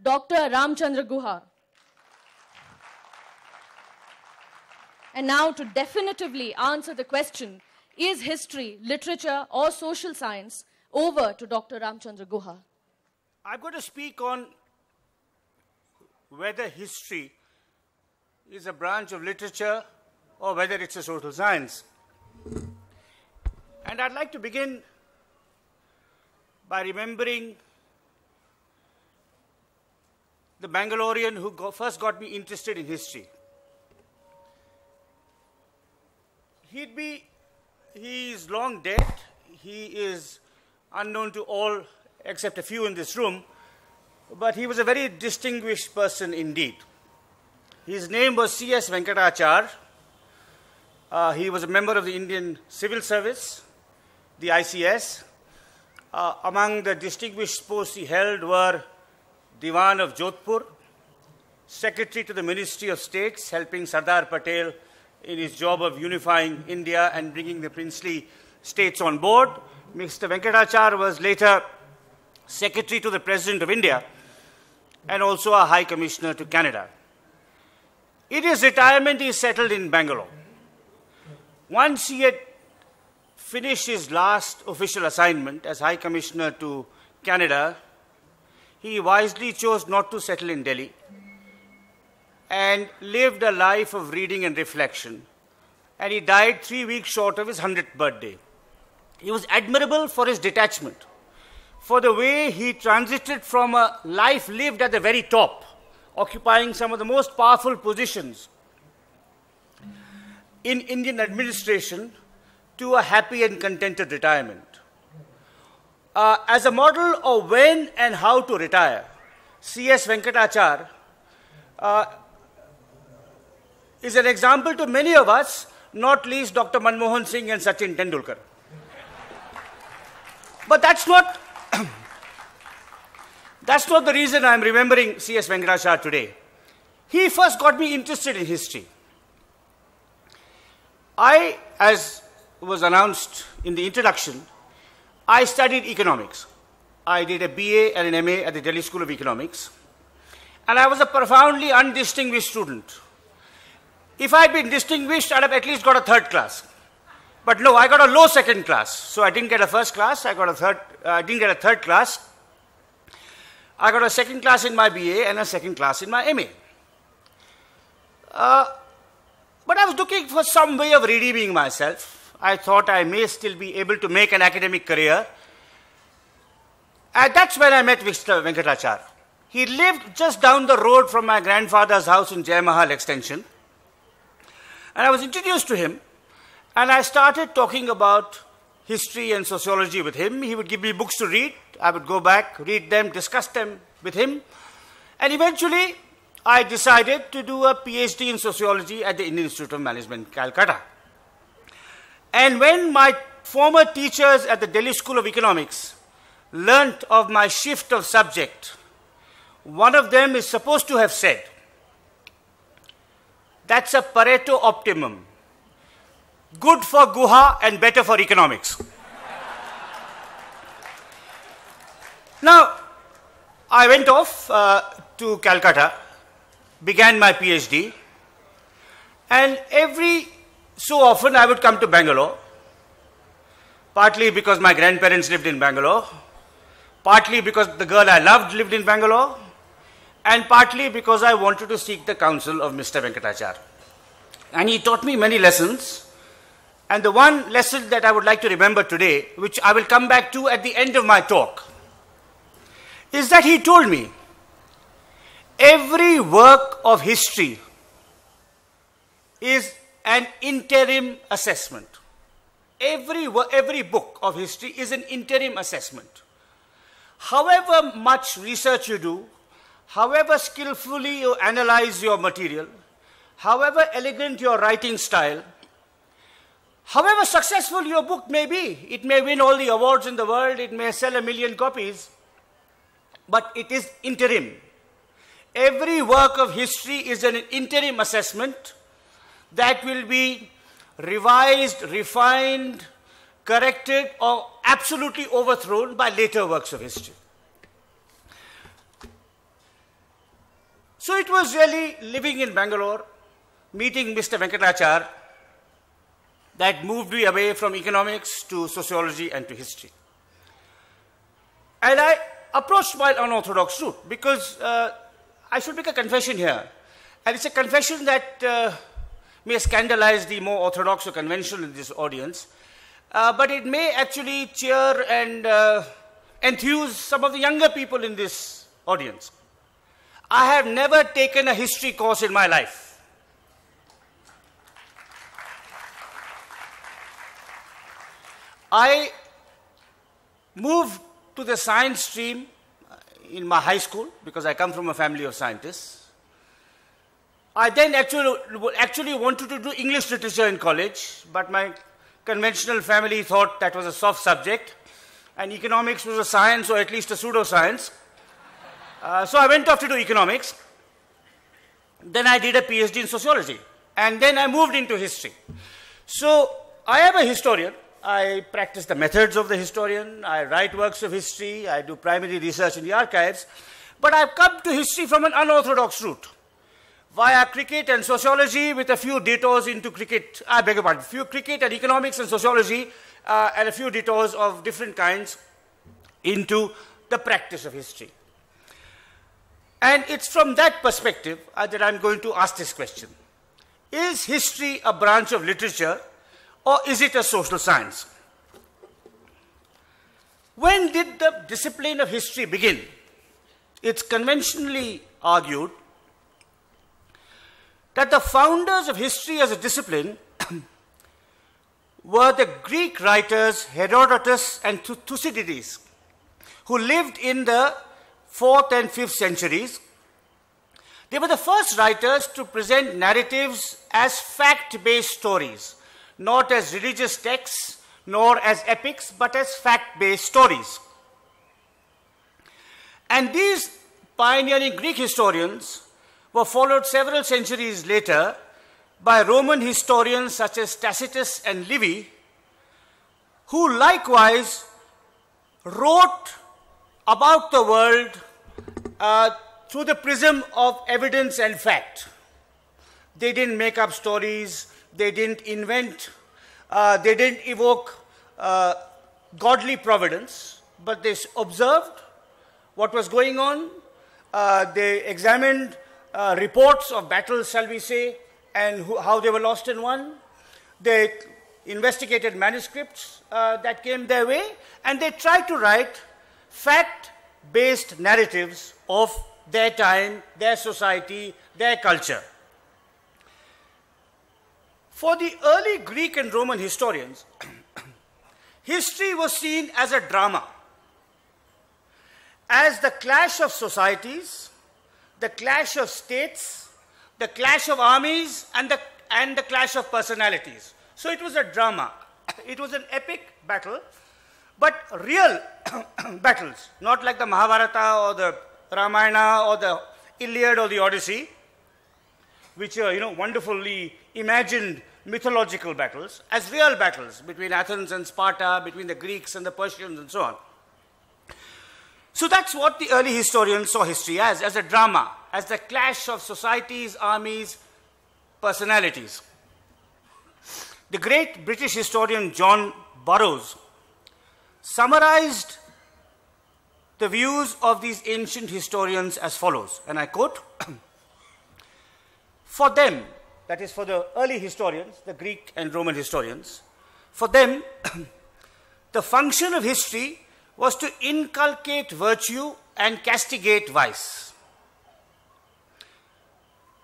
Dr. Ramchandra Guha. And now, to definitively answer the question, is history, literature, or social science, over to Dr. Ramchandra Guha. I'm going to speak on whether history is a branch of literature or whether it's a social science. And I'd like to begin by remembering the Bangalorean who first got me interested in history. He is long dead. He is unknown to all except a few in this room, but he was a very distinguished person indeed. His name was C.S. Venkatachar. He was a member of the Indian Civil Service, the ICS. Among the distinguished posts he held were Diwan of Jodhpur, Secretary to the Ministry of States, helping Sardar Patel in his job of unifying India and bringing the princely states on board. Mr. Venkatachar was later Secretary to the President of India and also a High Commissioner to Canada. In his retirement, he settled in Bangalore. Once he had finished his last official assignment as High Commissioner to Canada, he wisely chose not to settle in Delhi and lived a life of reading and reflection. And he died 3 weeks short of his 100th birthday. He was admirable for his detachment, for the way he transited from a life lived at the very top, occupying some of the most powerful positions in Indian administration, to a happy and contented retirement. As a model of when and how to retire, C.S. Venkatachar is an example to many of us, not least Dr. Manmohan Singh and Sachin Tendulkar. But that's not the reason I'm remembering C.S. Venkatachar today. He first got me interested in history. As was announced in the introduction, I studied economics. I did a BA and an MA at the Delhi School of Economics. And I was a profoundly undistinguished student. If I had been distinguished, I'd have at least got a third class. But no, I got a low second class. So I didn't get a first class, I didn't get a third class. I got a second class in my BA and a second class in my MA. But I was looking for some way of redeeming myself. I thought I may still be able to make an academic career. And that's when I met Mr. Venkatachar. He lived just down the road from my grandfather's house in Jai Mahal Extension. And I was introduced to him, and I started talking about history and sociology with him. He would give me books to read. I would go back, read them, discuss them with him. And eventually, I decided to do a PhD in sociology at the Indian Institute of Management, Calcutta. And when my former teachers at the Delhi School of Economics learnt of my shift of subject, one of them is supposed to have said, "That's a Pareto optimum. Good for Guha and better for economics." Now, I went off to Calcutta, began my PhD, and every so often I would come to Bangalore, partly because my grandparents lived in Bangalore, partly because the girl I loved lived in Bangalore, and partly because I wanted to seek the counsel of Mr. Venkatachar. And he taught me many lessons. And the one lesson that I would like to remember today, which I will come back to at the end of my talk, is that he told me, every work of history is an interim assessment. Every book of history is an interim assessment. However much research you do, however skillfully you analyze your material, however elegant your writing style, however successful your book may be, it may win all the awards in the world, it may sell 1 million copies, but it is interim. Every work of history is an interim assessment that will be revised, refined, corrected, or absolutely overthrown by later works of history. So it was really living in Bangalore, meeting Mr. Venkatachar, that moved me away from economics to sociology and to history. And I approached my unorthodox route because I should make a confession here. And it's a confession that may scandalize the more orthodox or conventional in this audience, but it may actually cheer and enthuse some of the younger people in this audience. I have never taken a history course in my life. I moved to the science stream in my high school because I come from a family of scientists. I then actually wanted to do English literature in college, but my conventional family thought that was a soft subject, and economics was a science, or at least a pseudoscience. So I went off to do economics. Then I did a PhD in sociology, and then I moved into history. So I am a historian. I practice the methods of the historian. I write works of history. I do primary research in the archives. But I've come to history from an unorthodox route, via cricket and sociology, with a few detours into cricket. I beg your pardon, few cricket and economics and sociology, and a few detours of different kinds into the practice of history. And it's from that perspective that I'm going to ask this question. Is history a branch of literature, or is it a social science? When did the discipline of history begin? It's conventionally argued that the founders of history as a discipline were the Greek writers Herodotus and Thucydides, who lived in the 4th and 5th centuries. They were the first writers to present narratives as fact-based stories, not as religious texts, nor as epics, but as fact-based stories. And these pioneering Greek historians were followed several centuries later by Roman historians such as Tacitus and Livy, who likewise wrote about the world through the prism of evidence and fact. They didn't make up stories, they didn't invent, they didn't evoke godly providence, but they observed what was going on. They examined reports of battles, shall we say, and how they were lost and won. They investigated manuscripts that came their way, and they tried to write fact-based narratives of their time, their society, their culture. For the early Greek and Roman historians, history was seen as a drama, as the clash of societies, the clash of states, the clash of armies, and the clash of personalities. So it was a drama. It was an epic battle, but real battles, not like the Mahabharata or the Ramayana or the Iliad or the Odyssey, which are, wonderfully imagined mythological battles, as real battles between Athens and Sparta, between the Greeks and the Persians and so on. So that's what the early historians saw history as a drama, as the clash of societies, armies, personalities. The great British historian John Burroughs summarized the views of these ancient historians as follows, and I quote, "For them," that is for the early historians, the Greek and Roman historians, for them, the function of history was to inculcate virtue and castigate vice.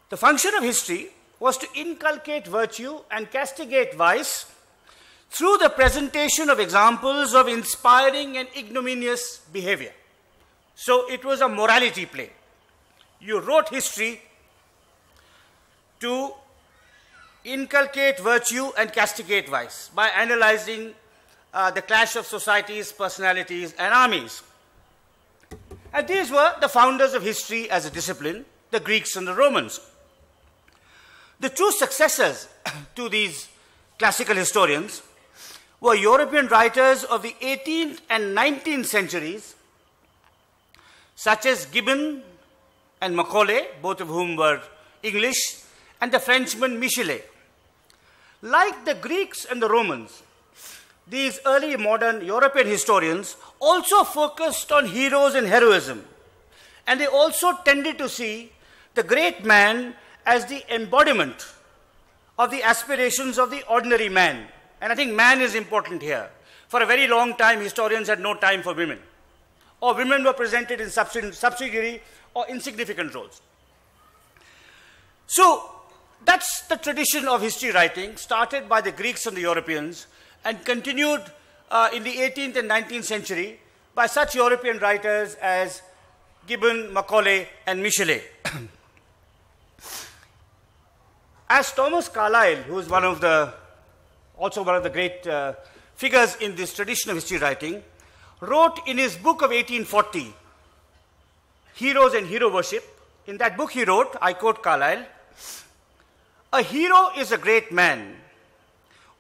The function of history was to inculcate virtue and castigate vice through the presentation of examples of inspiring and ignominious behavior. So it was a morality play. You wrote history to inculcate virtue and castigate vice by analyzing the clash of societies, personalities, and armies. And these were the founders of history as a discipline, the Greeks and the Romans. The true successors to these classical historians were European writers of the 18th and 19th centuries, such as Gibbon and Macaulay, both of whom were English, and the Frenchman Michelet. Like the Greeks and the Romans, these early modern European historians also focused on heroes and heroism, and they also tended to see the great man as the embodiment of the aspirations of the ordinary man. And I think man is important here. For a very long time, historians had no time for women, or women were presented in subsidiary or insignificant roles. So that's the tradition of history writing, started by the Greeks and the Europeans, and continued in the 18th and 19th century by such European writers as Gibbon, Macaulay, and Michelet. As Thomas Carlyle, who is also one of the great figures in this tradition of history writing, wrote in his book of 1840, Heroes and Hero Worship. In that book he wrote, I quote Carlyle, "A hero is a great man,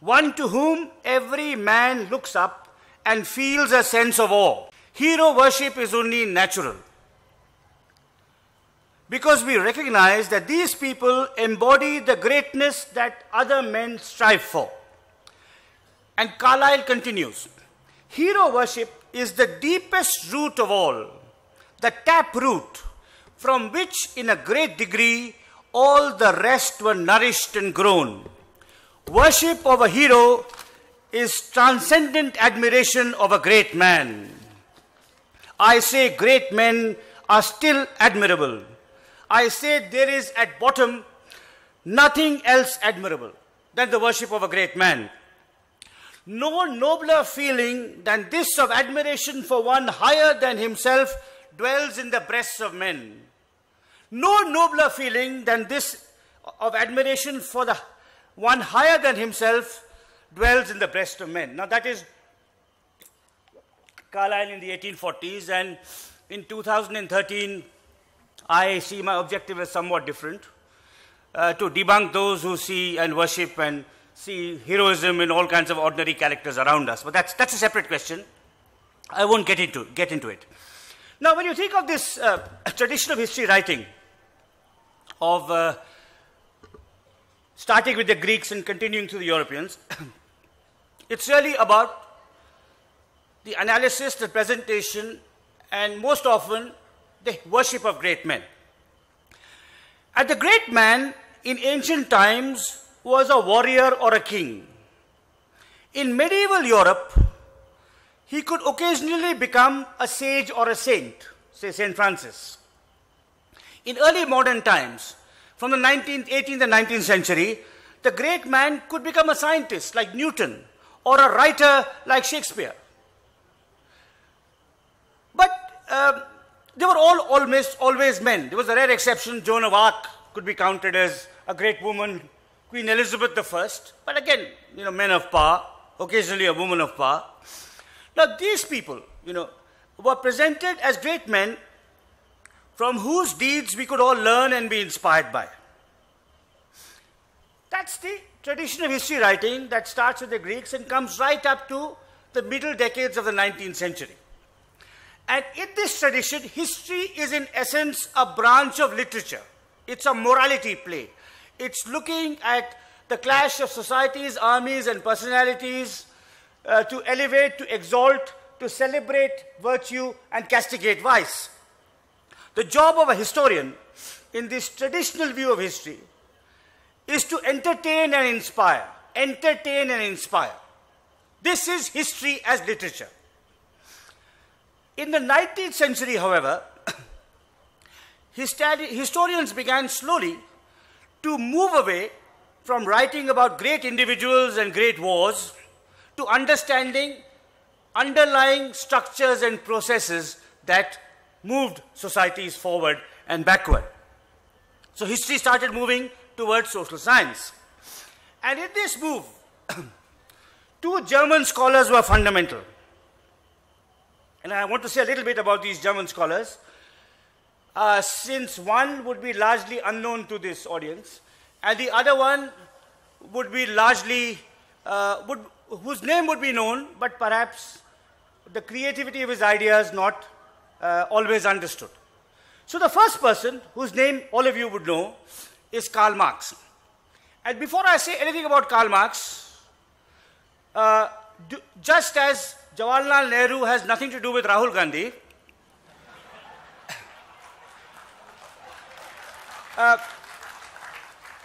one to whom every man looks up and feels a sense of awe. Hero worship is only natural, because we recognize that these people embody the greatness that other men strive for." And Carlyle continues, "Hero worship is the deepest root of all, the tap root from which in a great degree all the rest were nourished and grown. Worship of a hero is transcendent admiration of a great man. I say great men are still admirable. I say there is at bottom nothing else admirable than the worship of a great man. No nobler feeling than this of admiration for one higher than himself dwells in the breasts of men. No nobler feeling than this of admiration for the one higher than himself dwells in the breast of men." Now that is Carlyle in the 1840s, and in 2013, I see my objective as somewhat different, to debunk those who see and worship and see heroism in all kinds of ordinary characters around us. But that's a separate question. I won't get into it. Now, when you think of this tradition of history writing, of starting with the Greeks and continuing through the Europeans, it's really about the analysis, the presentation, and most often the worship of great men. And the great man in ancient times was a warrior or a king. In medieval Europe, he could occasionally become a sage or a saint, say St. Francis. In early modern times, from the 18th and 19th century, the great man could become a scientist like Newton or a writer like Shakespeare. But they were always men. There was a rare exception. Joan of Arc could be counted as a great woman, Queen Elizabeth I, but again, men of power, occasionally a woman of power. Now these people, were presented as great men from whose deeds we could all learn and be inspired by. That's the tradition of history writing that starts with the Greeks and comes right up to the middle decades of the 19th century. And in this tradition, history is in essence a branch of literature. It's a morality play. It's looking at the clash of societies, armies, and personalities to elevate, to exalt, to celebrate virtue, and castigate vice. The job of a historian in this traditional view of history is to entertain and inspire. Entertain and inspire. This is history as literature. In the 19th century, however, historians began slowly to move away from writing about great individuals and great wars to understanding underlying structures and processes that moved societies forward and backward. So history started moving towards social science. And in this move, two German scholars were fundamental. And I want to say a little bit about these German scholars, since one would be largely unknown to this audience, and the other one would be largely, whose name would be known, but perhaps the creativity of his ideas not always understood. So the first person, whose name all of you would know, is Karl Marx. And before I say anything about Karl Marx, just as Jawaharlal Nehru has nothing to do with Rahul Gandhi,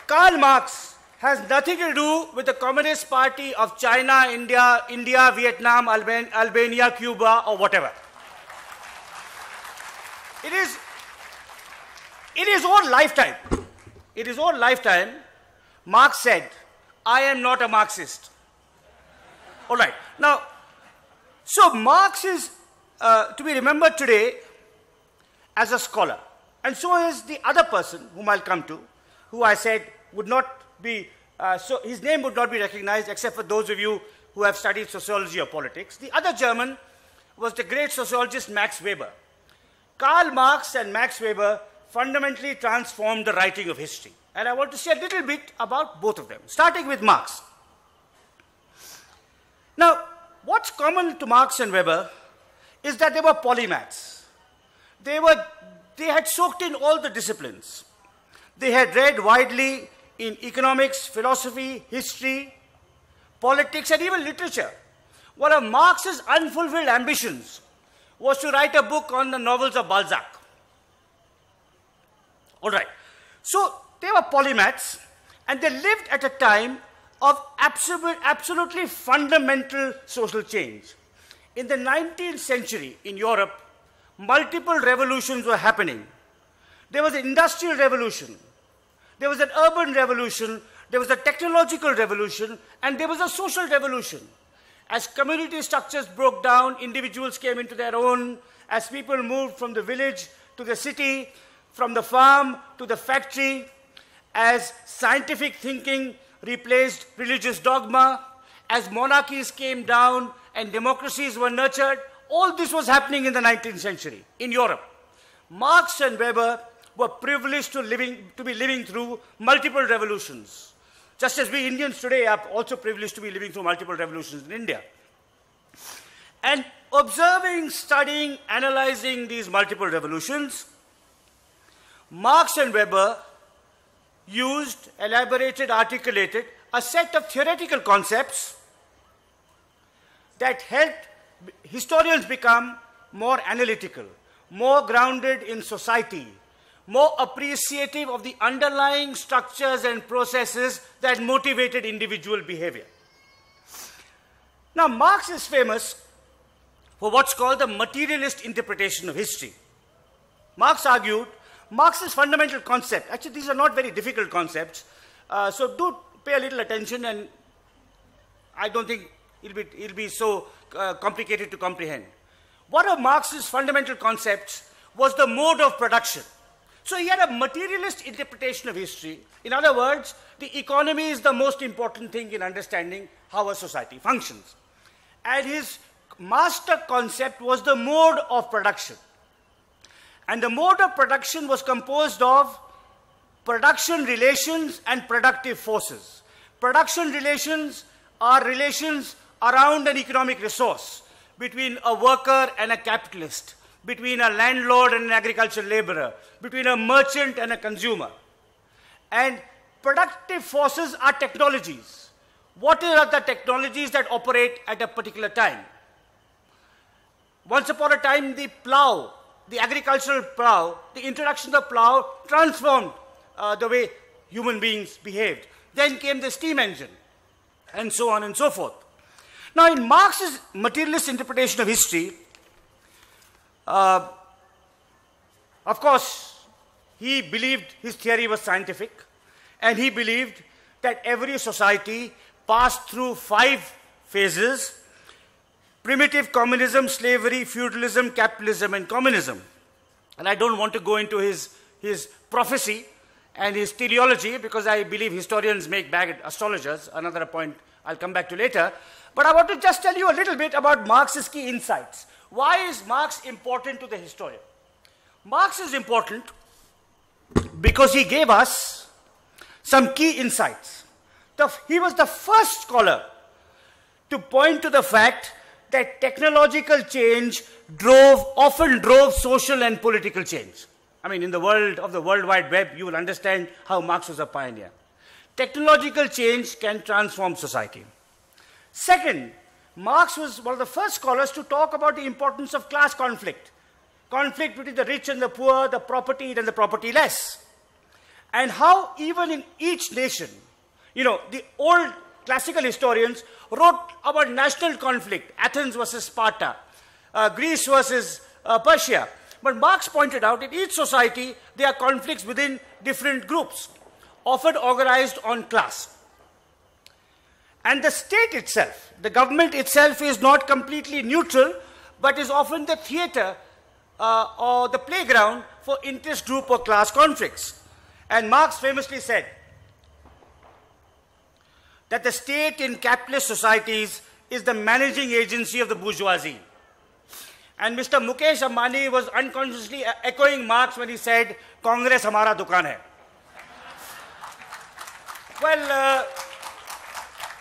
Karl Marx has nothing to do with the Communist Party of China, India, Vietnam, Albania, Cuba, or whatever. In his own lifetime, Marx said, "I am not a Marxist." All right. Now, so Marx is to be remembered today as a scholar. And so is the other person whom I'll come to, who I said would not be, so his name would not be recognized except for those of you who have studied sociology or politics. The other German was the great sociologist Max Weber. Karl Marx and Max Weber fundamentally transformed the writing of history. And I want to say a little bit about both of them, starting with Marx. Now, what's common to Marx and Weber is that they were polymaths. They had soaked in all the disciplines. They had read widely in economics, philosophy, history, politics, and even literature. One of Marx's unfulfilled ambitions was to write a book on the novels of Balzac. All right. So they were polymaths, and they lived at a time of absolutely fundamental social change. In the 19th century in Europe, multiple revolutions were happening. There was an industrial revolution, there was an urban revolution, there was a technological revolution, and there was a social revolution. As community structures broke down, individuals came into their own, as people moved from the village to the city, from the farm to the factory, as scientific thinking replaced religious dogma, as monarchies came down and democracies were nurtured. All this was happening in the 19th century in Europe. Marx and Weber were privileged to be living through multiple revolutions, just as we Indians today are also privileged to be living through multiple revolutions in India. And observing, studying, analyzing these multiple revolutions, Marx and Weber used, elaborated, articulated a set of theoretical concepts that helped historians become more analytical, more grounded in society, more appreciative of the underlying structures and processes that motivated individual behavior. Now, Marx is famous for what's called the materialist interpretation of history. Marx argued Marx's fundamental concept, actually these are not very difficult concepts, so do pay a little attention, and I don't think it'll be so complicated to comprehend. One of Marx's fundamental concepts was the mode of production. So he had a materialist interpretation of history. In other words, the economy is the most important thing in understanding how a society functions. And his master concept was the mode of production. And the mode of production was composed of production relations and productive forces. Production relations are relations around an economic resource, between a worker and a capitalist, between a landlord and an agricultural laborer, between a merchant and a consumer. And productive forces are technologies. What are the technologies that operate at a particular time? Once upon a time, the plow, the agricultural plow, the introduction of the plow transformed the way human beings behaved. Then came the steam engine, and so on and so forth. Now, in Marx's materialist interpretation of history, of course, he believed his theory was scientific, and he believed that every society passed through 5 phases: primitive communism, slavery, feudalism, capitalism, and communism. And I don't want to go into his prophecy and his teleology, because I believe historians make bad astrologers, another point I'll come back to later. But I want to just tell you a little bit about Marx's key insights. Why is Marx important to the historian? Marx is important because he gave us some key insights. He was the first scholar to point to the fact that technological change often drove social and political change. I mean, in the world of the World Wide Web, you will understand how Marx was a pioneer. Technological change can transform society. Second, Marx was one of the first scholars to talk about the importance of class conflict. Conflict between the rich and the poor, the propertied and the propertyless. And how even in each nation, you know, the old classical historians wrote about national conflict, Athens versus Sparta, Greece versus Persia. But Marx pointed out in each society there are conflicts within different groups, often organized on class. And the state itself, the government itself is not completely neutral, but is often the theater or the playground for interest group or class conflicts. And Marx famously said that the state in capitalist societies is the managing agency of the bourgeoisie. And Mr. Mukesh Ambani was unconsciously echoing Marx when he said, Congress hamara dukan hai. Well,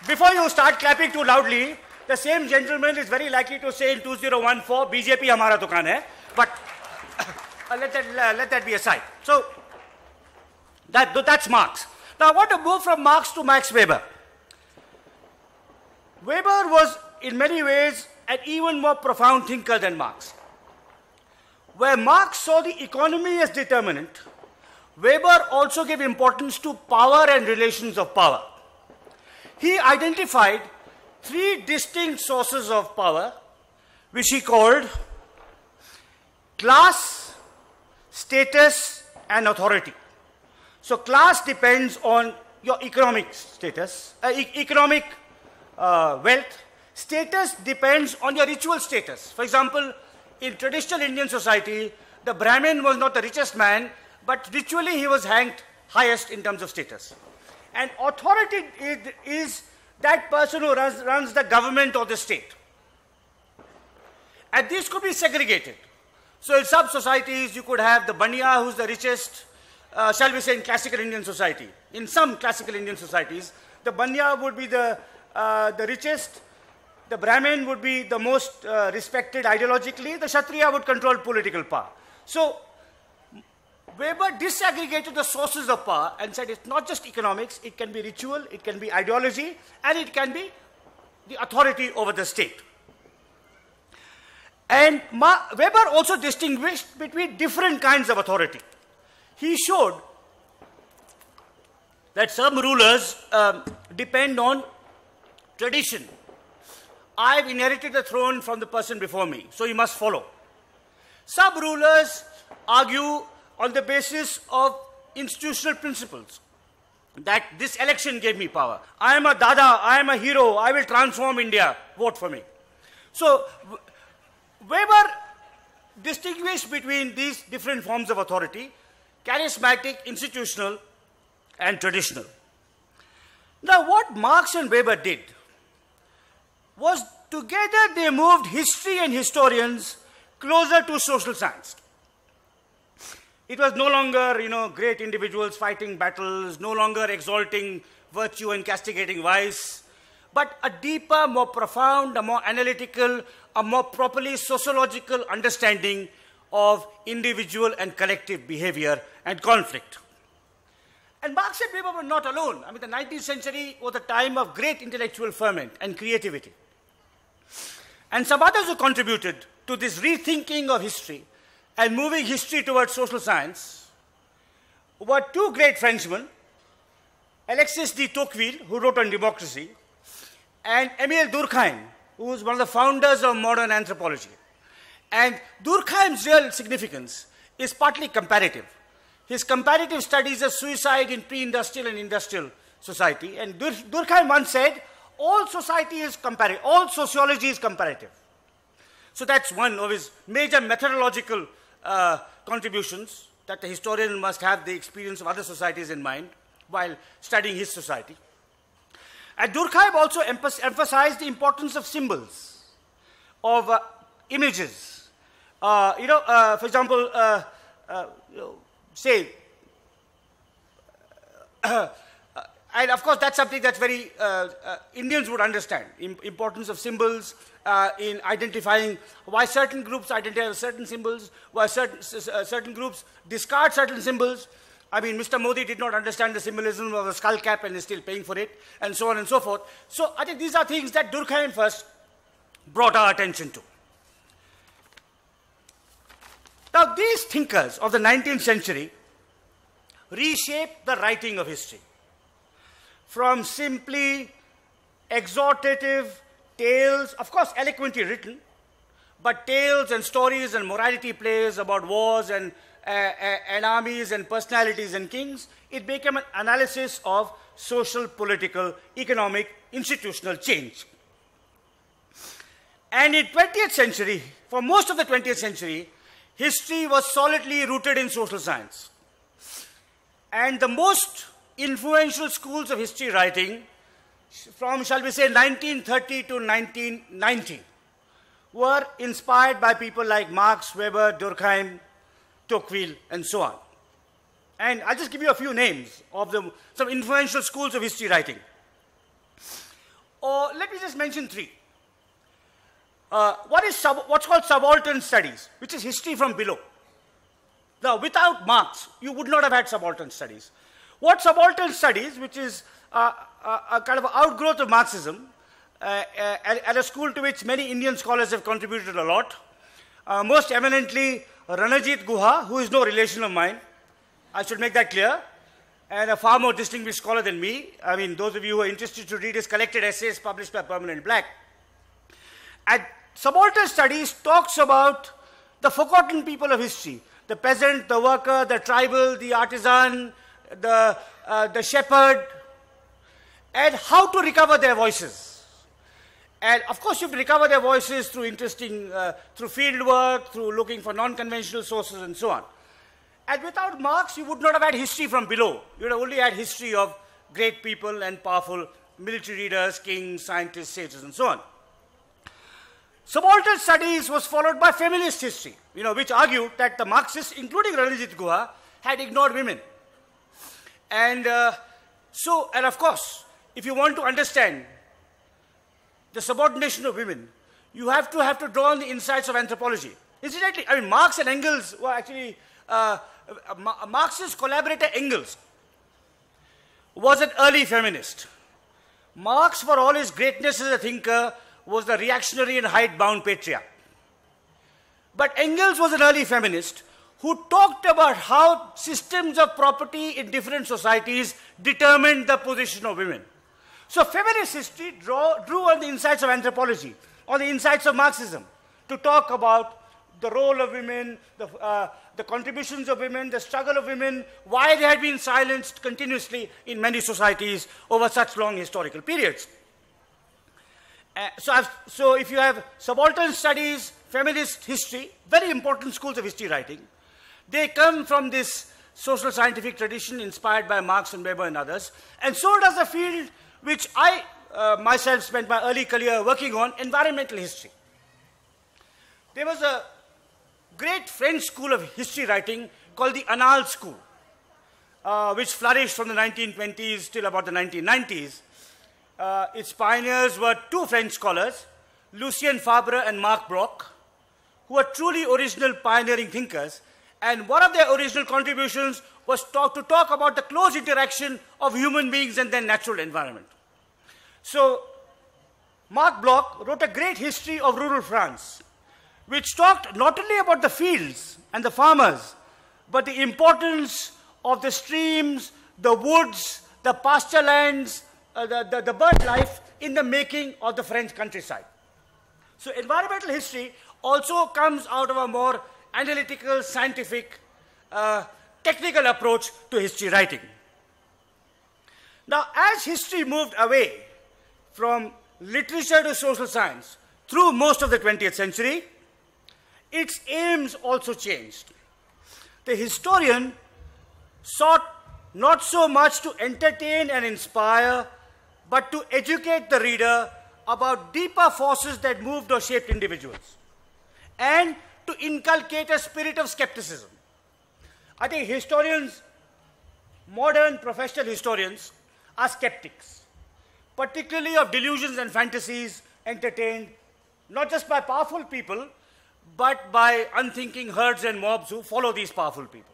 before you start clapping too loudly, the same gentleman is very likely to say in 2014, BJP hamara dukan hai. But let that be aside. So, that's Marx. Now, I want to move from Marx to Max Weber. Weber was, in many ways, an even more profound thinker than Marx. Where Marx saw the economy as determinant, Weber also gave importance to power and relations of power. He identified three distinct sources of power, which he called class, status, and authority. So class depends on your economic status, economic wealth. Status depends on your ritual status. For example, in traditional Indian society, the Brahmin was not the richest man, but ritually he was ranked highest in terms of status. And authority is that person who runs the government or the state. And these could be segregated. So in some societies, you could have the Baniya, who's the richest, shall we say in classical Indian society. In some classical Indian societies, the Baniya would be the richest, the Brahmin would be the most respected ideologically, the Kshatriya would control political power. So Weber disaggregated the sources of power and said it's not just economics, it can be ritual, it can be ideology, and it can be the authority over the state. And Weber also distinguished between different kinds of authority. He showed that some rulers depend on tradition. I've inherited the throne from the person before me, so you must follow. Some rulers argue on the basis of institutional principles, that this election gave me power. I am a Dada, I am a hero, I will transform India, vote for me. So Weber distinguished between these different forms of authority, charismatic, institutional, and traditional. Now what Marx and Weber did was together they moved history and historians closer to social science. It was no longer, great individuals fighting battles, no longer exalting virtue and castigating vice, but a deeper, more profound, a more analytical, a more properly sociological understanding of individual and collective behavior and conflict. And Marx and Weber were not alone. I mean, the 19th century was a time of great intellectual ferment and creativity. And some others who contributed to this rethinking of history and moving history towards social science were two great Frenchmen, Alexis de Tocqueville, who wrote on democracy, and Emile Durkheim, who was one of the founders of modern anthropology. And Durkheim's real significance is partly comparative. His comparative studies of suicide in pre-industrial and industrial society. And Durkheim once said, all society is comparative, all sociology is comparative. So that's one of his major methodological contributions, that the historian must have the experience of other societies in mind while studying his society. And Durkheim also emphasized the importance of symbols, of images. For example, say, and of course that's something that's very, Indians would understand, importance of symbols in identifying why certain groups identify with certain symbols, why certain groups discard certain symbols. I mean, Mr. Modi did not understand the symbolism of the skull cap and is still paying for it, and so on and so forth. So I think these are things that Durkheim first brought our attention to. Now, these thinkers of the 19th century reshaped the writing of history from simply exhortative tales, of course eloquently written, but tales and stories and morality plays about wars and armies and personalities and kings. It became an analysis of social, political, economic, institutional change. And in 20th century, for most of the 20th century, history was solidly rooted in social science. And the most influential schools of history writing from, shall we say, 1930 to 1990 were inspired by people like Marx, Weber, Durkheim, Tocqueville, and so on. And I'll just give you a few names of some influential schools of history writing. Or let me just mention three. What's called subaltern studies, which is history from below. Now, without Marx, you would not have had subaltern studies. What subaltern studies, which is a kind of outgrowth of Marxism, at a school to which many Indian scholars have contributed a lot, most eminently Ranajit Guha, who is no relation of mine, I should make that clear, and a far more distinguished scholar than me. I mean, those of you who are interested to read his collected essays published by Permanent Black. And subaltern studies talks about the forgotten people of history, the peasant, the worker, the tribal, the artisan, the shepherd, and how to recover their voices. And of course, you have to recover their voices through through field work, through looking for non-conventional sources, and so on. And without Marx, you would not have had history from below. You would have only had history of great people and powerful military leaders, kings, scientists, sages, and so on. Subaltern studies was followed by feminist history, which argued that the Marxists, including Ranajit Guha, had ignored women. And and of course, if you want to understand the subordination of women, you have to draw on the insights of anthropology. Incidentally, I mean, Marx and Engels were actually, Marx's collaborator Engels was an early feminist. Marx, for all his greatness as a thinker, was the reactionary and hidebound patriarch. But Engels was an early feminist who talked about how systems of property in different societies determined the position of women. So feminist history drew on the insights of anthropology, on the insights of Marxism, to talk about the role of women, the contributions of women, the struggle of women, why they had been silenced continuously in many societies over such long historical periods. So if you have subaltern studies, feminist history, very important schools of history writing, they come from this social scientific tradition inspired by Marx and Weber and others, and so does a field which I myself spent my early career working on, environmental history. There was a great French school of history writing called the Annales School, which flourished from the 1920s till about the 1990s. Its pioneers were two French scholars, Lucien Fabre and Marc Bloch, who were truly original pioneering thinkers. And one of their original contributions was to talk about the close interaction of human beings and their natural environment. So Marc Bloch wrote a great history of rural France, which talked not only about the fields and the farmers, but the importance of the streams, the woods, the pasture lands, the bird life in the making of the French countryside. So environmental history also comes out of a more analytical, scientific, technical approach to history writing. Now, as history moved away from literature to social science through most of the 20th century, its aims also changed. The historian sought not so much to entertain and inspire, but to educate the reader about deeper forces that moved or shaped individuals, and to inculcate a spirit of skepticism. I think historians, modern professional historians, are skeptics, particularly of delusions and fantasies entertained not just by powerful people, but by unthinking herds and mobs who follow these powerful people.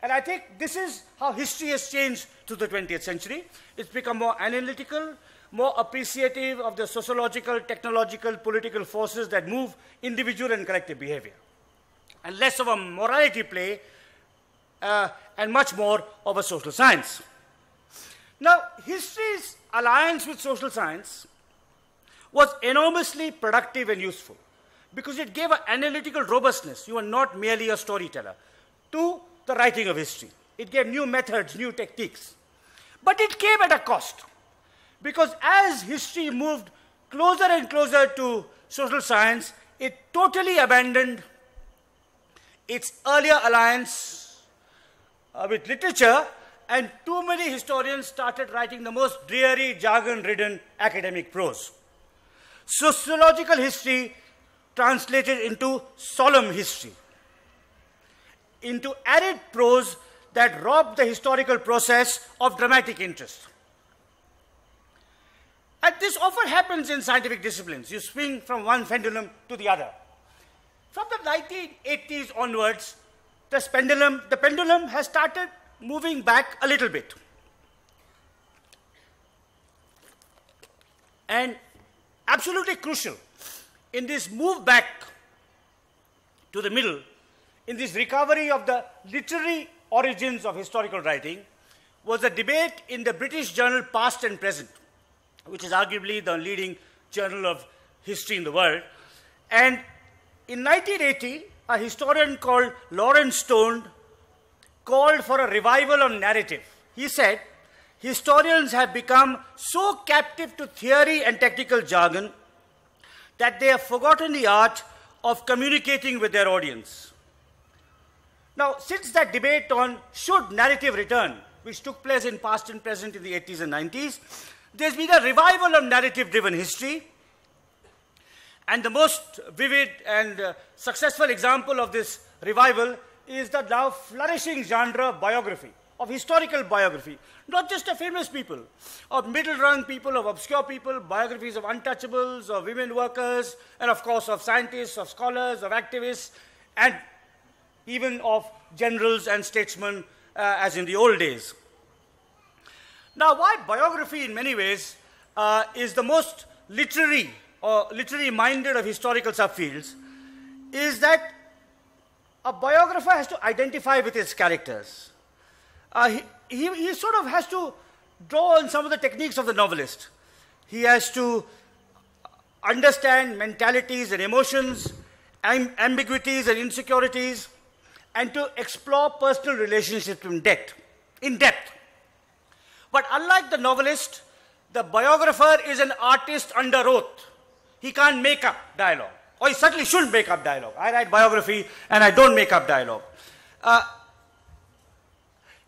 And I think this is how history has changed through the 20th century. It's become more analytical, more appreciative of the sociological, technological, political forces that move individual and collective behavior, and less of a morality play and much more of a social science. Now, history's alliance with social science was enormously productive and useful because it gave an analytical robustness. You are not merely a storyteller to the writing of history. It gave new methods, new techniques. But it came at a cost, because as history moved closer and closer to social science, it totally abandoned its earlier alliance with literature, and too many historians started writing the most dreary, jargon-ridden academic prose. Sociological history translated into solemn history, into arid prose that robbed the historical process of dramatic interest. And this often happens in scientific disciplines. You swing from one pendulum to the other. From the 1980s onwards, the pendulum has started moving back a little bit. And absolutely crucial in this move back to the middle, in this recovery of the literary origins of historical writing, was a debate in the British journal Past and Present, which is arguably the leading journal of history in the world. And in 1980, a historian called Lawrence Stone called for a revival of narrative. He said, historians have become so captive to theory and technical jargon that they have forgotten the art of communicating with their audience. Now, since that debate on should narrative return, which took place in Past and Present in the 80s and 90s, there's been a revival of narrative-driven history. And the most vivid and successful example of this revival is the now flourishing genre of biography, of historical biography, not just of famous people, of middle-rung people, of obscure people, biographies of untouchables, of women workers, and of course of scientists, of scholars, of activists, and even of generals and statesmen as in the old days. Now, why biography in many ways is the most literary or literally minded of historical subfields is that a biographer has to identify with his characters. He sort of has to draw on some of the techniques of the novelist. He has to understand mentalities and emotions, ambiguities and insecurities, and to explore personal relationships in depth. But unlike the novelist, the biographer is an artist under oath. He can't make up dialogue, or he certainly shouldn't make up dialogue. I write biography and I don't make up dialogue.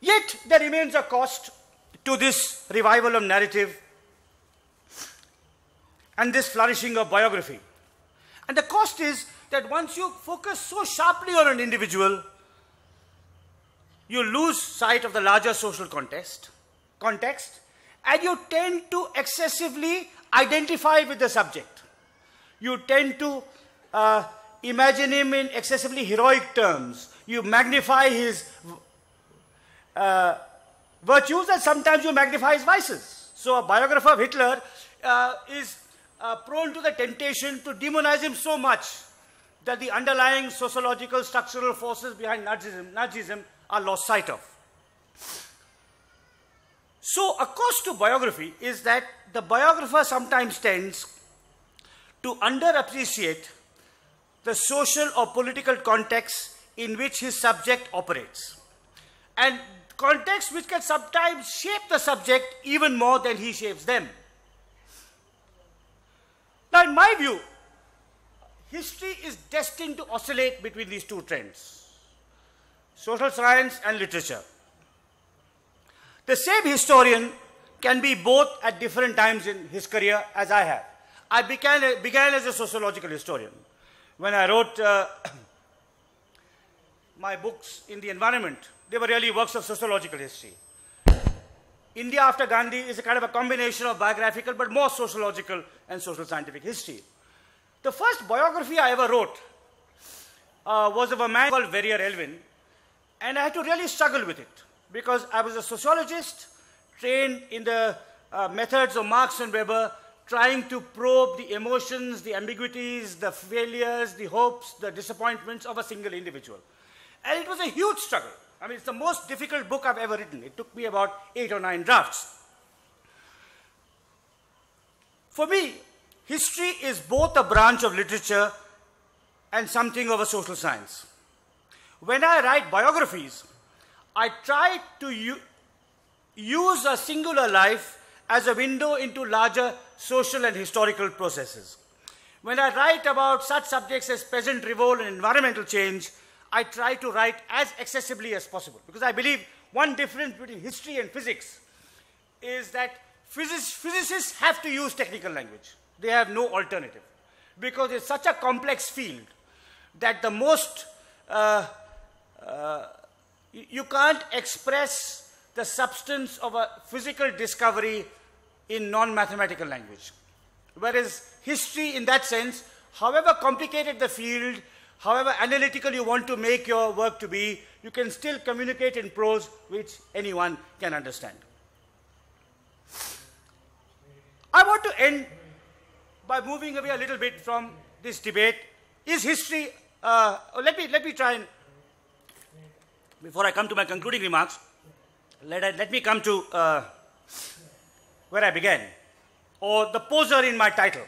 Yet there remains a cost to this revival of narrative and this flourishing of biography. And the cost is that once you focus so sharply on an individual, you lose sight of the larger social context, and you tend to excessively identify with the subject. You tend to imagine him in excessively heroic terms. You magnify his virtues, and sometimes you magnify his vices. So a biographer of Hitler is prone to the temptation to demonize him so much that the underlying sociological structural forces behind Nazism are lost sight of. So a cost to biography is that the biographer sometimes tends to underappreciate the social or political context in which his subject operates, and context which can sometimes shape the subject even more than he shapes them. Now, in my view, history is destined to oscillate between these two trends, social science and literature. The same historian can be both at different times in his career, as I have. I began as a sociological historian. When I wrote my books in the environment, they were really works of sociological history. India after Gandhi is a kind of a combination of biographical but more sociological and social scientific history. The first biography I ever wrote was of a man called Verrier Elwin, and I had to really struggle with it because I was a sociologist trained in the methods of Marx and Weber, trying to probe the emotions, the ambiguities, the failures, the hopes, the disappointments of a single individual. And it was a huge struggle. I mean, it's the most difficult book I've ever written. It took me about 8 or 9 drafts. For me, history is both a branch of literature and something of a social science. When I write biographies, I try to use a singular life as a window into larger social and historical processes. When I write about such subjects as peasant revolt and environmental change, I try to write as accessibly as possible, because I believe one difference between history and physics is that physicists have to use technical language. They have no alternative, because it's such a complex field that the most you can't express the substance of a physical discovery in non-mathematical language. Whereas history, in that sense, however complicated the field, however analytical you want to make your work to be, you can still communicate in prose which anyone can understand. I want to end by moving away a little bit from this debate. Is history, let me try and, before I come to my concluding remarks, let me come to where I began, or the poser in my title.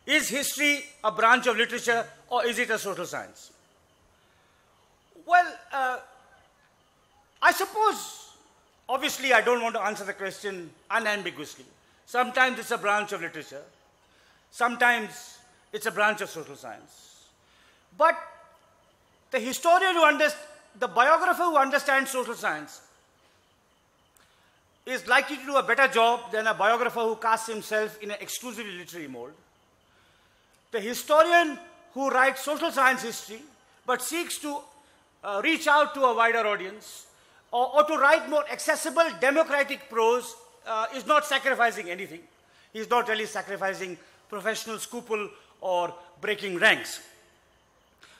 Is history a branch of literature, or is it a social science? Well, I suppose, obviously I don't want to answer the question unambiguously. Sometimes it's a branch of literature, sometimes it's a branch of social science. But the historian the biographer who understands social science is likely to do a better job than a biographer who casts himself in an exclusively literary mold. The historian who writes social science history but seeks to reach out to a wider audience or to write more accessible democratic prose is not sacrificing anything. He's not really sacrificing professional scruple or breaking ranks.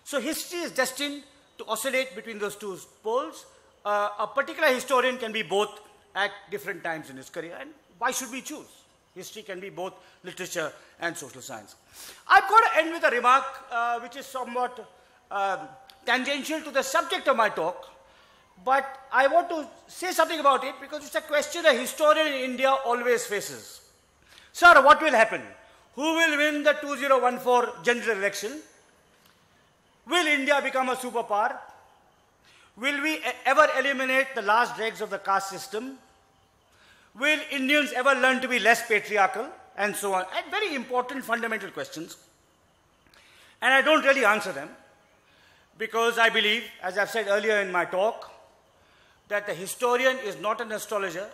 So history is destined to oscillate between those two poles. A particular historian can be both at different times in his career, and why should we choose? History can be both literature and social science. I've got to end with a remark which is somewhat tangential to the subject of my talk, but I want to say something about it because it's a question a historian in India always faces. Sir, what will happen? Who will win the 2014 general election? Will India become a superpower? Will we ever eliminate the last dregs of the caste system? Will Indians ever learn to be less patriarchal? And so on. And very important fundamental questions. And I don't really answer them because I believe, as I've said earlier in my talk, that the historian is not an astrologer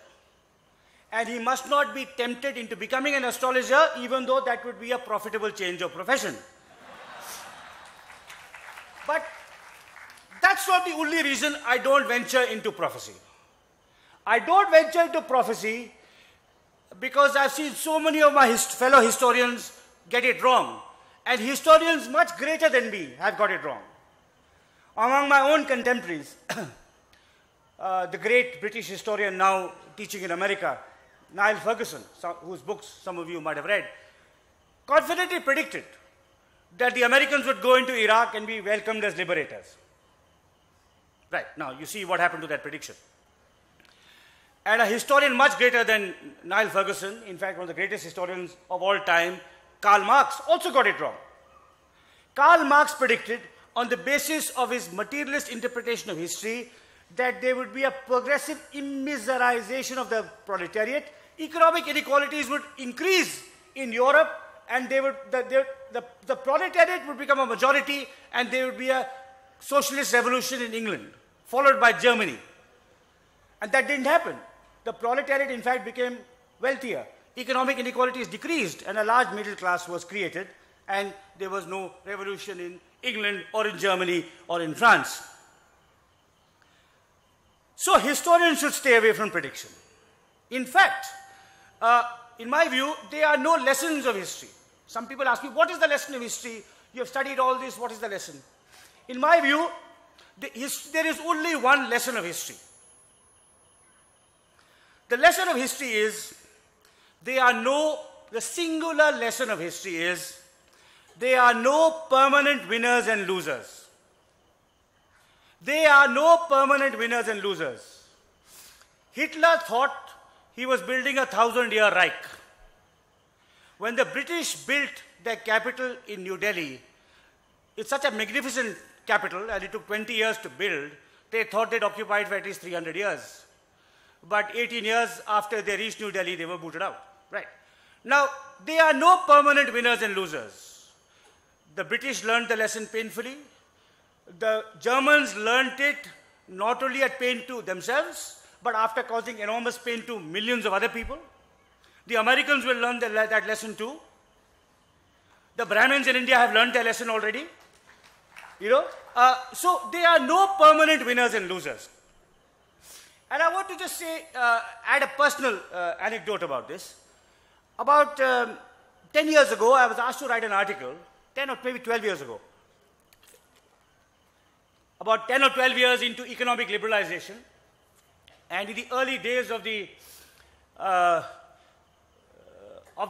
and he must not be tempted into becoming an astrologer, even though that would be a profitable change of profession. But that's not the only reason I don't venture into prophecy. I don't venture into prophecy because I've seen so many of my fellow historians get it wrong. And historians much greater than me have got it wrong. Among my own contemporaries, the great British historian now teaching in America, Niall Ferguson, whose books some of you might have read, confidently predicted that the Americans would go into Iraq and be welcomed as liberators. Right, now you see what happened to that prediction. And a historian much greater than Niall Ferguson, in fact one of the greatest historians of all time, Karl Marx, also got it wrong. Karl Marx predicted, on the basis of his materialist interpretation of history, that there would be a progressive immiserization of the proletariat. Economic inequalities would increase in Europe, and the proletariat would become a majority, and there would be a socialist revolution in England, followed by Germany. And that didn't happen. The proletariat, in fact, became wealthier. Economic inequalities decreased, and a large middle class was created, and there was no revolution in England or in Germany or in France. So historians should stay away from prediction. In fact, in my view, there are no lessons of history. Some people ask me, what is the lesson of history? You have studied all this, what is the lesson? In my view, there is only one lesson of history. The lesson of history is, the singular lesson of history is, there are no permanent winners and losers. There are no permanent winners and losers. Hitler thought he was building a 1,000-year Reich. When the British built their capital in New Delhi, it's such a magnificent capital, and it took 20 years to build, they thought they'd occupy it for at least 300 years. But 18 years after they reached New Delhi, they were booted out. Right. Now, there are no permanent winners and losers. The British learned the lesson painfully. The Germans learned it not only at pain to themselves, but after causing enormous pain to millions of other people. The Americans will learn that lesson too. The Brahmins in India have learned their lesson already. So there are no permanent winners and losers. And I want to just say, add a personal anecdote about this. About 10 years ago, I was asked to write an article, 10 or maybe 12 years ago, about 10 or 12 years into economic liberalization, and in the early days of the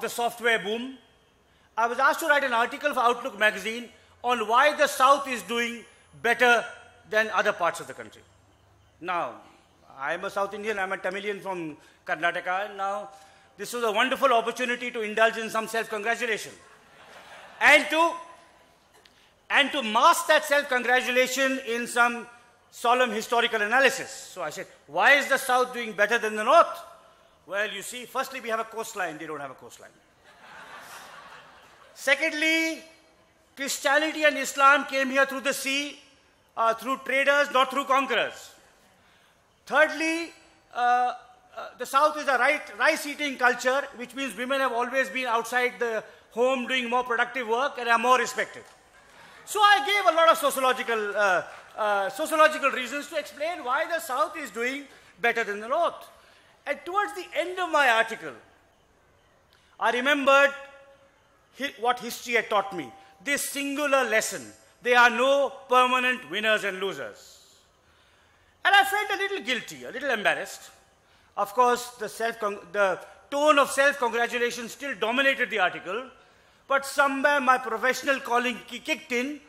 software boom, I was asked to write an article for Outlook magazine on why the South is doing better than other parts of the country. Now, I'm a South Indian, I'm a Tamilian from Karnataka, and now this was a wonderful opportunity to indulge in some self-congratulation. And to mask that self-congratulation in some solemn historical analysis. So I said, why is the South doing better than the North? Well, you see, firstly, we have a coastline, they don't have a coastline. Secondly, Christianity and Islam came here through the sea, through traders, not through conquerors. Thirdly, the South is a rice-eating culture, which means women have always been outside the home doing more productive work and are more respected. So I gave a lot of sociological reasons to explain why the South is doing better than the North. And towards the end of my article, I remembered what history had taught me. This singular lesson. There are no permanent winners and losers. And I felt a little guilty, a little embarrassed. Of course, the tone of self-congratulation still dominated the article, but somewhere my professional calling kicked in,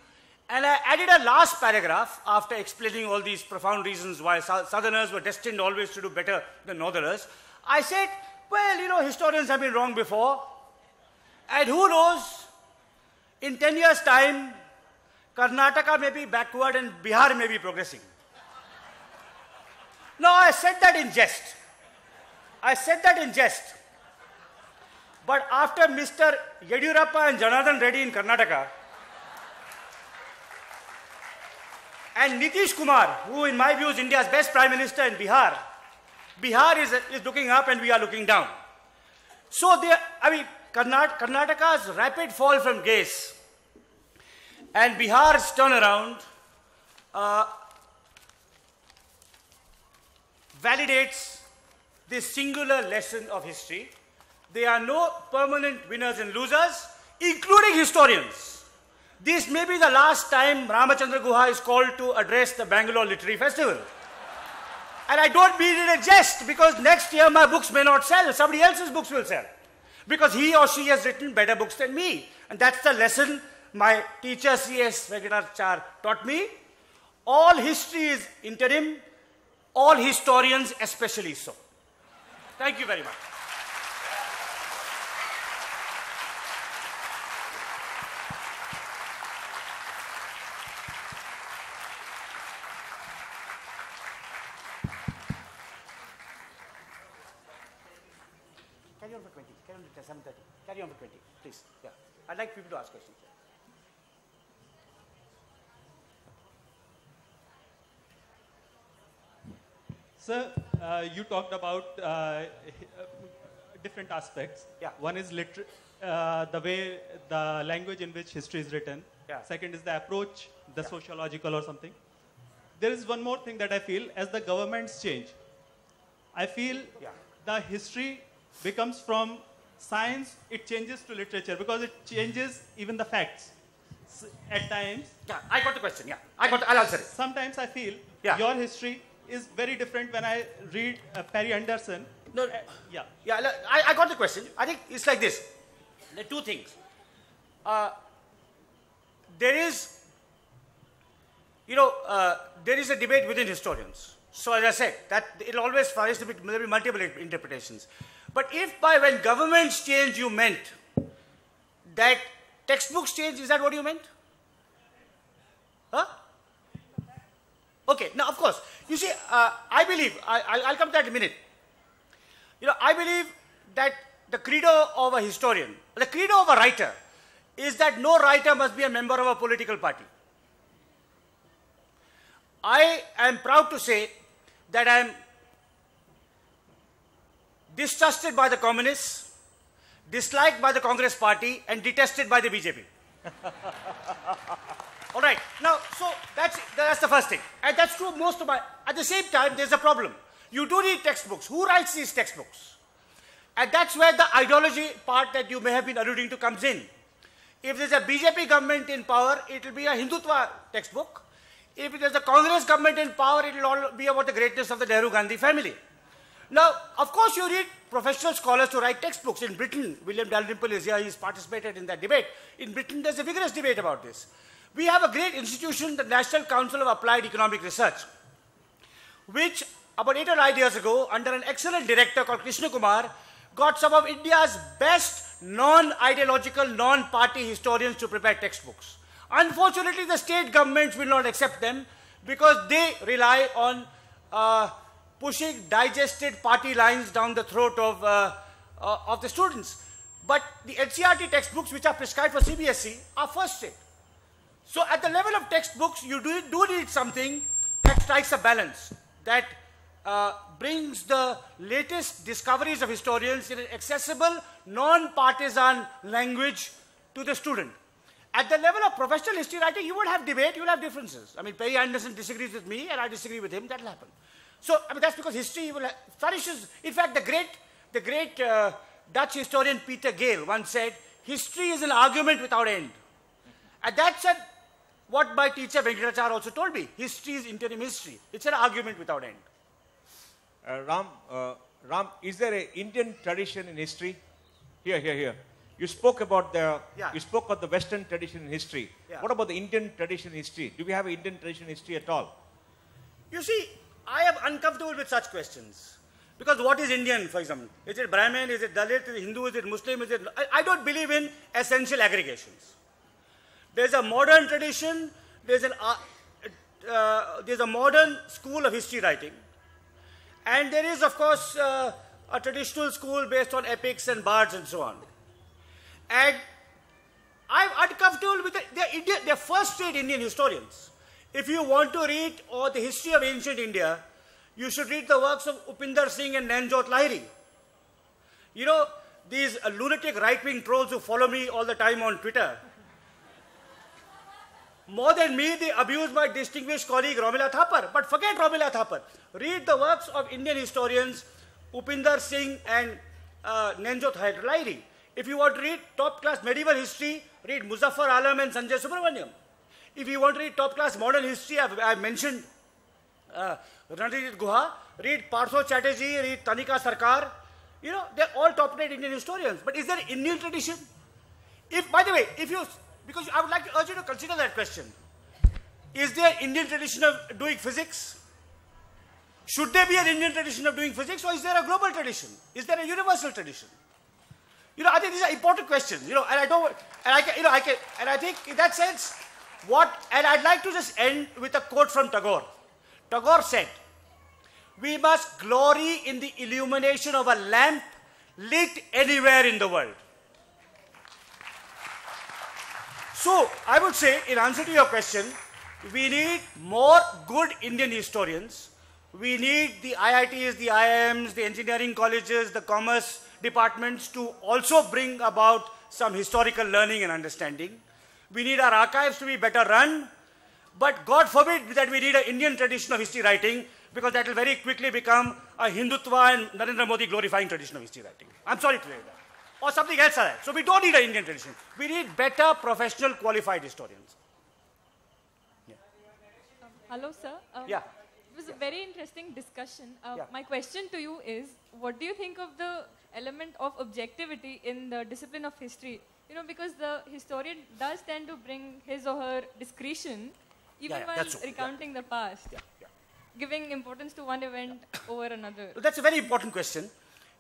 and I added a last paragraph after explaining all these profound reasons why Southerners were destined always to do better than Northerners. I said, well, historians have been wrong before, and who knows, in 10 years' time, Karnataka may be backward and Bihar may be progressing. Now, I said that in jest. But after Mr. Yediyurappa and Janardhan Reddy in Karnataka, and Nitish Kumar, who in my view is India's best Prime Minister in Bihar, Bihar is looking up and we are looking down. So, Karnataka's rapid fall from grace and Bihar's turnaround validates this singular lesson of history. There are no permanent winners and losers, including historians. This may be the last time Ramachandra Guha is called to address the Bangalore Literary Festival. And I don't mean it in jest, because next year my books may not sell, somebody else's books will sell. Because he or she has written better books than me. And that's the lesson my teacher C.S. Venkatachar taught me. All history is interim, all historians especially so. Thank you very much. Carry on for 20. Carry on to 7:30. Carry on for 20, please. Yeah. I'd like people to ask questions. Sir, you talked about different aspects. Yeah. One is the language in which history is written. Yeah. Second is the approach, the sociological or something. There is one more thing that I feel, as the governments change, I feel the history becomes from science, it changes to literature because it changes even the facts. At times, Yeah, I got the question. Yeah, I'll answer it. sometimes I feel Yeah. your history is very different when I read Perry Anderson. No, Yeah. yeah, look, I got the question. I think it's like this. There are two things. There is, there is a debate within historians. So as I said, that it'll always find to be there will be multiple interpretations. But if by when governments change you meant that textbooks change, is that what you meant? Huh? Okay, now of course, you see, I believe, I'll come to that in a minute. I believe that the credo of a historian, the credo of a writer, is that no writer must be a member of a political party. I am proud to say that I am distrusted by the communists, disliked by the Congress party, and detested by the BJP. All right, now, so that's the first thing. And that's true of most of my, at the same time, there's a problem. You do read textbooks. Who writes these textbooks? And that's where the ideology part that you may have been alluding to comes in. If there's a BJP government in power, it will be a Hindutva textbook. If there's a Congress government in power, it will all be about the greatness of the Nehru-Gandhi family. Now, of course, you read professional scholars to write textbooks. In Britain, William Dalrymple is here, he's participated in that debate. In Britain, there's a vigorous debate about this. We have a great institution, the National Council of Applied Economic Research, which about 8 or 9 years ago, under an excellent director called Krishna Kumar, got some of India's best non-ideological, non-party historians to prepare textbooks. Unfortunately, the state governments will not accept them because they rely on pushing digested party lines down the throat of the students. But the NCERT textbooks, which are prescribed for CBSE, are first rate. So at the level of textbooks, you do need something that strikes a balance, that brings the latest discoveries of historians in an accessible, non-partisan language to the student. At the level of professional history writing, you would have debate, you will have differences. I mean, Perry Anderson disagrees with me and I disagree with him, that will happen. So, I mean, that's because history flourishes. In fact, the great Dutch historian Peter Gale once said, history is an argument without end. And that said, what my teacher Venkatachar also told me, history is interim history. It's an argument without end. Ram, is there an Indian tradition in history? Here. You spoke about you spoke of the Western tradition in history. Yeah. What about the Indian tradition in history? Do we have an Indian tradition in history at all? You see, I am uncomfortable with such questions. Because what is Indian, for example? Is it Brahmin? Is it Dalit? Is it Hindu? Is it Muslim? I don't believe in essential aggregations. There's a modern tradition. There's a modern school of history writing. And there is, of course, a traditional school based on epics and bards and so on. And I'm uncomfortable with they're first-rate Indian historians. If you want to read the history of ancient India, you should read the works of Upinder Singh and Nainjot Lahiri. You know, these lunatic right-wing trolls who follow me all the time on Twitter, more than me, they abuse my distinguished colleague Romila Thapar. But forget Romila Thapar. Read the works of Indian historians Upinder Singh and Nainjot Lahiri. If you want to read top-class medieval history, read Muzaffar Alam and Sanjay Subramaniam. If you want to read top-class modern history, I've mentioned Ranjit Guha, read Partho Chatterjee, read Tanika Sarkar. You know, they're all top-rate Indian historians. But is there Indian tradition? By the way, because I would like to urge you to consider that question. Is there Indian tradition of doing physics? Should there be an Indian tradition of doing physics, or is there a global tradition? Is there a universal tradition? You know, I think these are important questions. You know, and I think in that sense, and I'd like to just end with a quote from Tagore. Tagore said, "We must glory in the illumination of a lamp lit anywhere in the world." So, I would say, in answer to your question, we need more good Indian historians. We need the IITs, the IIMs, the engineering colleges, the commerce departments to also bring about some historical learning and understanding. We need our archives to be better run. But God forbid that we need an Indian tradition of history writing, because that will very quickly become a Hindutva and Narendra Modi glorifying tradition of history writing. I'm sorry to say that. or something else like that. So we don't need an Indian tradition. We need better, professional, qualified historians. Yeah. Hello, sir. Yeah. It was a very interesting discussion. Yeah. My question to you is, what do you think of the element of objectivity in the discipline of history? You know, because the historian does tend to bring his or her discretion even while recounting the past, giving importance to one event over another. So that's a very important question.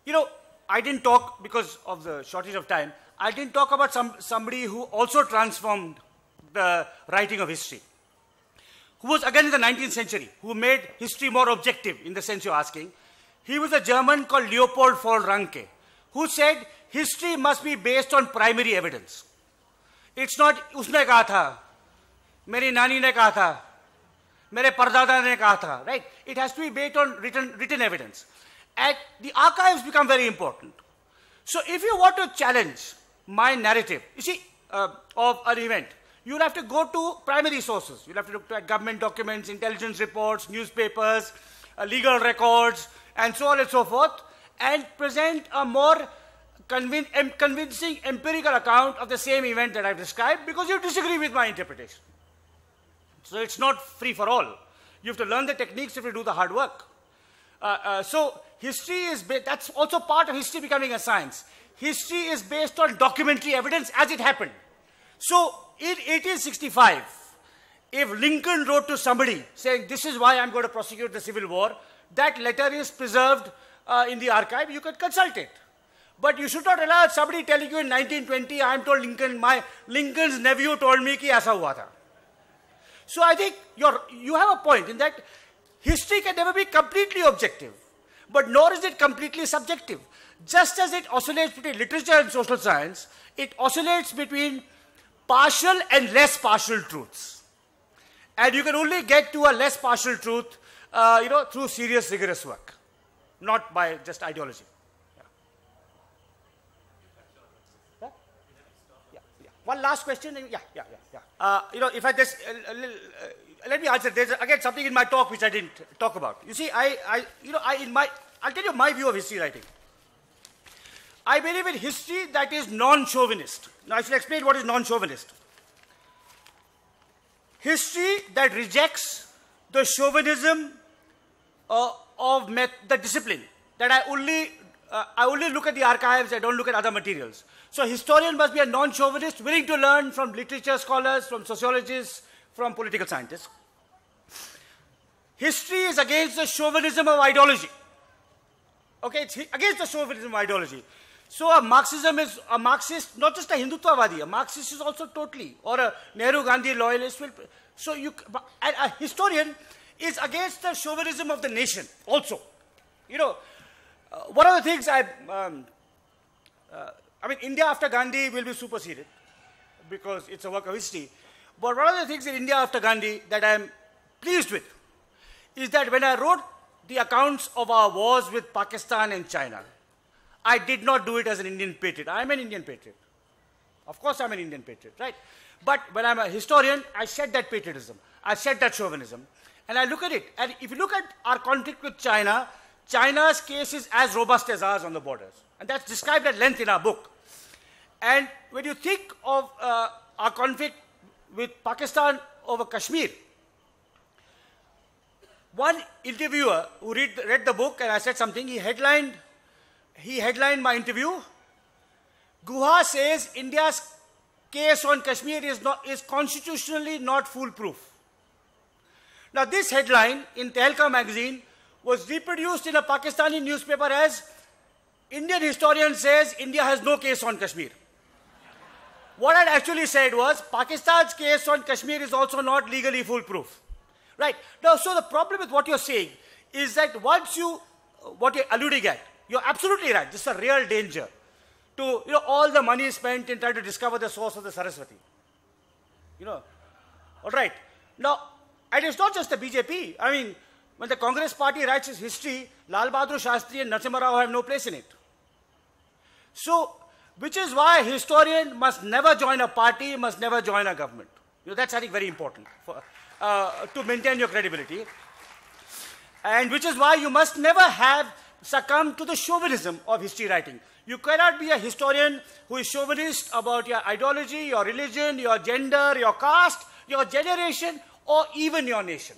You know, I didn't talk, because of the shortage of time, I didn't talk about somebody who also transformed the writing of history, who was again in the 19th century, who made history more objective in the sense you're asking. He was a German called Leopold von Ranke, who said history must be based on primary evidence. It's not, usne kaha tha, meri nani ne kaha tha, mere pardada ne kaha tha, right? It has to be based on written evidence. And the archives become very important. So if you want to challenge my narrative, you see, of an event, you'll have to go to primary sources. You'll have to look at government documents, intelligence reports, newspapers, legal records, and so on and so forth, and present a more convincing empirical account of the same event that I've described, because you disagree with my interpretation. So it's not free for all. You have to learn the techniques if you do the hard work. So history is, that's also part of history becoming a science. History is based on documentary evidence as it happened. So in 1865, if Lincoln wrote to somebody saying, this is why I'm going to prosecute the Civil War, that letter is preserved in the archive. You can consult it. But you should not rely on somebody telling you in 1920, I'm told Lincoln's nephew told me ki aisa hua tha. So I think you have a point in that history can never be completely objective, but nor is it completely subjective. Just as it oscillates between literature and social science, it oscillates between partial and less partial truths. And you can only get to a less partial truth, through serious, rigorous work, not by just ideology. One last question. If I just, let me answer. There's again something in my talk which I didn't talk about. You see, I'll tell you my view of history writing. I believe in history that is non-chauvinist. Now I should explain what is non-chauvinist. History that rejects the chauvinism of the discipline, that I only look at the archives, I don't look at other materials. So a historian must be a non-chauvinist, willing to learn from literature scholars, from sociologists, from political scientists. History is against the chauvinism of ideology. Okay, it's against the chauvinism of ideology. So a Marxist, not just a Hindutvavadi, a Marxist is also totally, or a Nehru-Gandhi loyalist. So a historian is against the chauvinism of the nation also. One of the things India after Gandhi will be superseded because it's a work of history. But one of the things in India after Gandhi that I am pleased with is that when I wrote the accounts of our wars with Pakistan and China, I did not do it as an Indian patriot. I am an Indian patriot. Of course I'm an Indian patriot, right? But when I'm a historian, I shed that patriotism. I shed that chauvinism. And I look at it. And if you look at our conflict with China, China's case is as robust as ours on the borders. And that's described at length in our book. And when you think of our conflict with Pakistan over Kashmir, one interviewer who read the book, and I said something, he headlined my interview. Guha says India's case on Kashmir is constitutionally not foolproof. Now this headline in Tehelka magazine was reproduced in a Pakistani newspaper as Indian historian says India has no case on Kashmir. What I actually said was Pakistan's case on Kashmir is also not legally foolproof. Right. Now, so the problem with what you're saying is that what you're alluding at, you're absolutely right. This is a real danger to, all the money spent in trying to discover the source of the Saraswati. All right. Now, and it's not just the BJP. I mean, when the Congress party writes its history, Lal Bahadur Shastri and Narasimha Rao have no place in it. So, which is why a historian must never join a party, must never join a government. That's, I think, very important to maintain your credibility. And which is why you must never have succumbed to the chauvinism of history writing. You cannot be a historian who is chauvinist about your ideology, your religion, your gender, your caste, your generation, or even your nation.